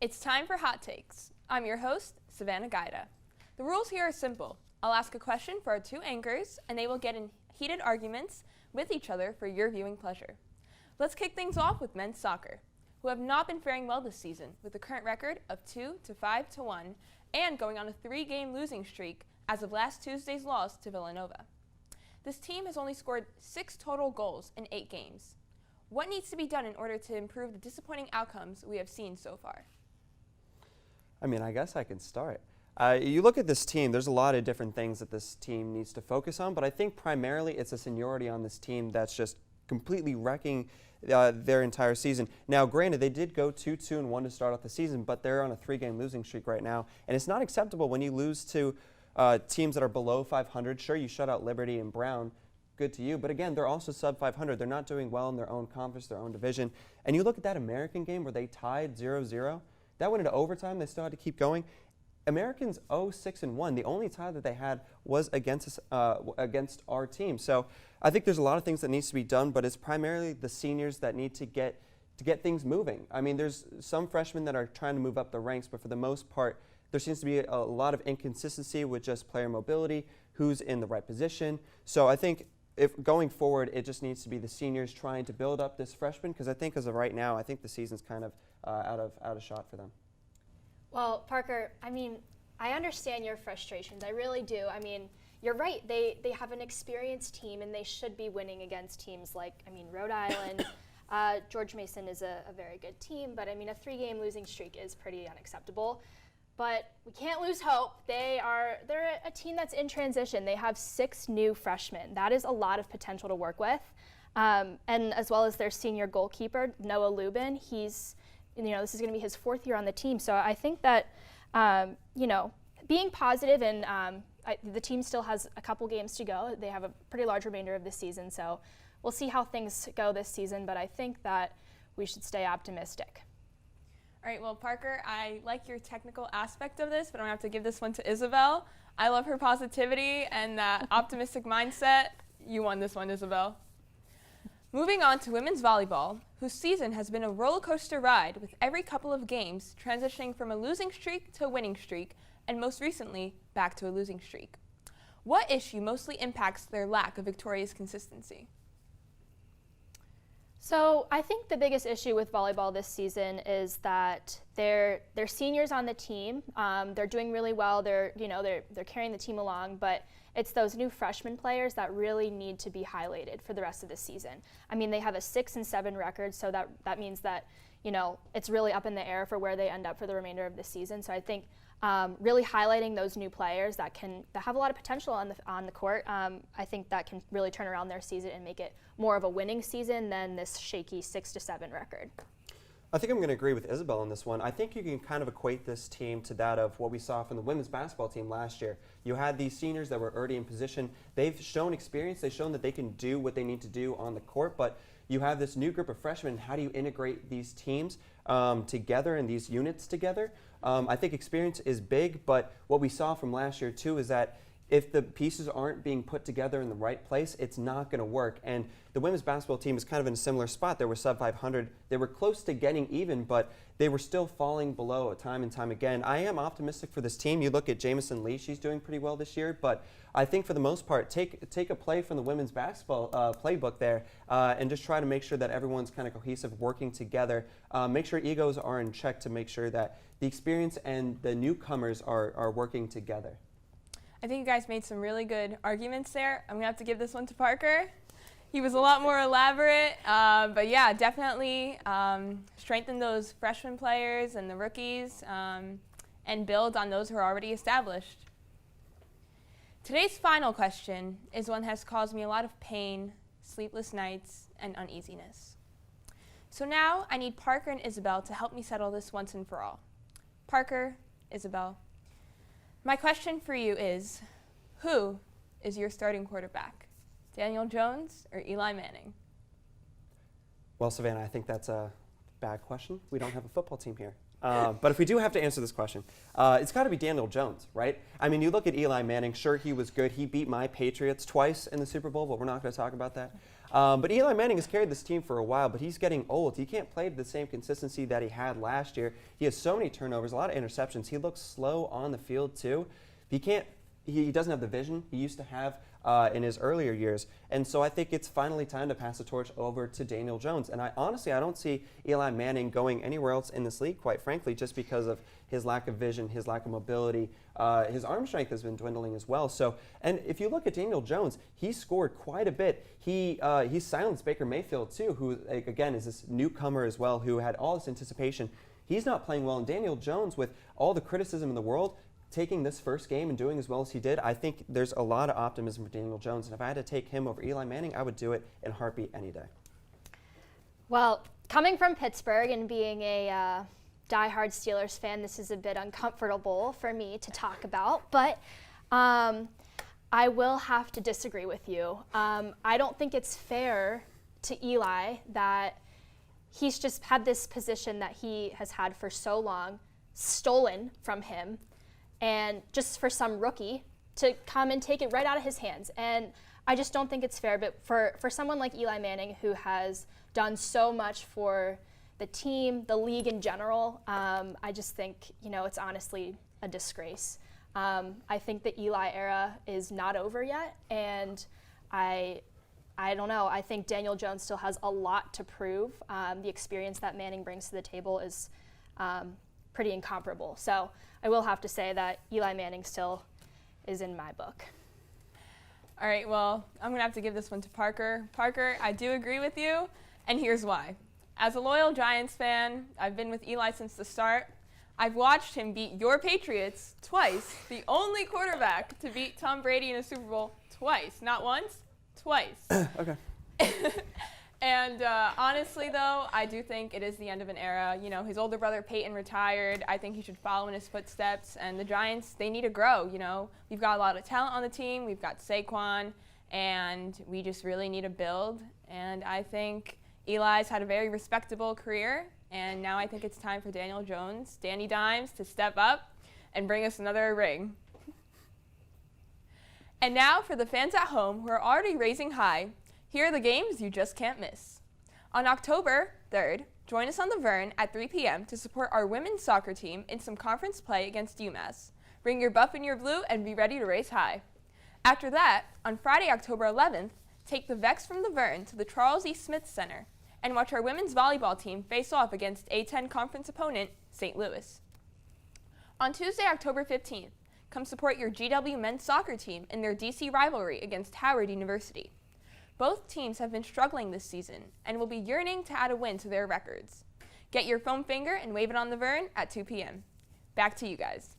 It's time for Hot Takes. I'm your host, Savannah Gaida. The rules here are simple. I'll ask a question for our two anchors, and they will get in heated arguments with each other for your viewing pleasure. Let's kick things off with men's soccer, who have not been faring well this season, with a current record of 2-5-1 and going on a 3-game losing streak as of last Tuesday's loss to Villanova. This team has only scored 6 total goals in 8 games. What needs to be done in order to improve the disappointing outcomes we have seen so far? I guess I can start. You look at this team, there's a lot of different things that this team needs to focus on, but I think primarily it's a seniority on this team that's just completely wrecking their entire season. Now, granted, they did go 2-2-1 to start off the season, but they're on a 3-game losing streak right now, and it's not acceptable when you lose to teams that are below 500. Sure, you shut out Liberty and Brown, good to you, but again, they're also sub 500. They're not doing well in their own conference, their own division, and you look at that American game where they tied 0-0, that went into overtime, they still had to keep going. Americans 0-6-1. The only tie that they had was against our team. So I think there's a lot of things that needs to be done, but it's primarily the seniors that need to get things moving. I mean, there's some freshmen that are trying to move up the ranks, but for the most part, there seems to be a lot of inconsistency with just player mobility, who's in the right position. So I think if going forward, it just needs to be the seniors trying to build up this freshman, because I think as of right now, I think the season's kind of out of shot for them. Well, Parker, I understand your frustrations. I really do. You're right. They have an experienced team, and they should be winning against teams like, Rhode Island. George Mason is a very good team, but a 3-game losing streak is pretty unacceptable. But we can't lose hope. They're a team that's in transition. They have 6 new freshmen. That is a lot of potential to work with. And as well as their senior goalkeeper, Noah Lubin. This is going to be his 4th year on the team. So I think that, being positive, and the team still has a couple games to go. They have a pretty large remainder of the season. So we'll see how things go this season. But I think that we should stay optimistic. All right, well, Parker, I like your technical aspect of this, but I'm going to have to give this one to Isabel. I love her positivity and that optimistic mindset. You won this one, Isabel. Moving on to women's volleyball, whose season has been a roller coaster ride with every couple of games transitioning from a losing streak to a winning streak, and most recently, back to a losing streak. What issue mostly impacts their lack of victorious consistency? So I think the biggest issue with volleyball this season is that they're seniors on the team. They're doing really well. They're carrying the team along, but it's those new freshman players that really need to be highlighted for the rest of the season. They have a 6-7 record, so that means that it's really up in the air for where they end up for the remainder of the season. So I think really highlighting those new players that have a lot of potential on the court, I think that can really turn around their season and make it more of a winning season than this shaky 6-7 record. I think I'm going to agree with Isabel on this one. I think you can kind of equate this team to that of what we saw from the women's basketball team last year. You had these seniors that were already in position. They've shown experience. They've shown that they can do what they need to do on the court, but you have this new group of freshmen. How do you integrate these teams together and these units together? I think experience is big, but what we saw from last year too is that if the pieces aren't being put together in the right place, it's not going to work. And the women's basketball team is kind of in a similar spot. They were sub 500. They were close to getting even, but they were still falling below time and time again. I am optimistic for this team. You look at Jamison Lee, she's doing pretty well this year, but I think for the most part, take a play from the women's basketball playbook there and just try to make sure that everyone's kind of cohesive, working together. Make sure egos are in check to make sure that the experience and the newcomers are working together. I think you guys made some really good arguments there. I'm going to have to give this one to Parker. He was a lot more elaborate, but yeah, definitely strengthen those freshman players and the rookies and build on those who are already established. Today's final question is one that has caused me a lot of pain, sleepless nights, and uneasiness. So now I need Parker and Isabel to help me settle this once and for all. Parker, Isabel, my question for you is, who is your starting quarterback? Daniel Jones or Eli Manning? Well, Savannah, I think that's a bad question. We don't have a football team here. But if we do have to answer this question, it's got to be Daniel Jones, right? You look at Eli Manning. Sure, he was good. He beat my Patriots twice in the Super Bowl, but we're not going to talk about that. But Eli Manning has carried this team for a while, but he's getting old. He can't play to the same consistency that he had last year. He has so many turnovers, a lot of interceptions. He looks slow on the field too. He doesn't have the vision he used to have in his earlier years. And so I think it's finally time to pass the torch over to Daniel Jones. And I don't see Eli Manning going anywhere else in this league, quite frankly, just because of his lack of vision, his lack of mobility. His arm strength has been dwindling as well. So, and if you look at Daniel Jones, he scored quite a bit. He silenced Baker Mayfield too, who again is this newcomer as well, who had all this anticipation. He's not playing well. And Daniel Jones, with all the criticism in the world, taking this first game and doing as well as he did, I think there's a lot of optimism for Daniel Jones. And if I had to take him over Eli Manning, I would do it in a heartbeat any day. Well, coming from Pittsburgh and being a diehard Steelers fan, this is a bit uncomfortable for me to talk about, but I will have to disagree with you. I don't think it's fair to Eli that he's just had this position that he has had for so long stolen from him, and just for some rookie to come and take it right out of his hands. And I just don't think it's fair. But for someone like Eli Manning, who has done so much for the team, the league in general, I just think, it's honestly a disgrace. I think the Eli era is not over yet, and I don't know. I think Daniel Jones still has a lot to prove. The experience that Manning brings to the table is pretty incomparable. So I will have to say that Eli Manning still is in my book. All right, well, I'm going to have to give this one to Parker. Parker, I do agree with you, and here's why. As a loyal Giants fan, I've been with Eli since the start. I've watched him beat your Patriots twice, the only quarterback to beat Tom Brady in a Super Bowl twice. Not once, twice. Okay. And honestly, though, I do think it is the end of an era. His older brother Peyton retired. I think he should follow in his footsteps. And the Giants, they need to grow. We've got a lot of talent on the team. We've got Saquon, and we just really need to build. And I think Eli's had a very respectable career, and now I think it's time for Daniel Jones, Danny Dimes, to step up and bring us another ring. And now for the fans at home who are already raising high, here are the games you just can't miss. On October 3rd, join us on the Vern at 3 p.m. to support our women's soccer team in some conference play against UMass. Bring your buff and your blue and be ready to race high. After that, on Friday, October 11th, take the Vex from the Vern to the Charles E. Smith Center and watch our women's volleyball team face off against A10 conference opponent, St. Louis. On Tuesday, October 15th, come support your GW men's soccer team in their DC rivalry against Howard University. Both teams have been struggling this season and will be yearning to add a win to their records. Get your foam finger and wave it on the Vern at 2 p.m. Back to you guys.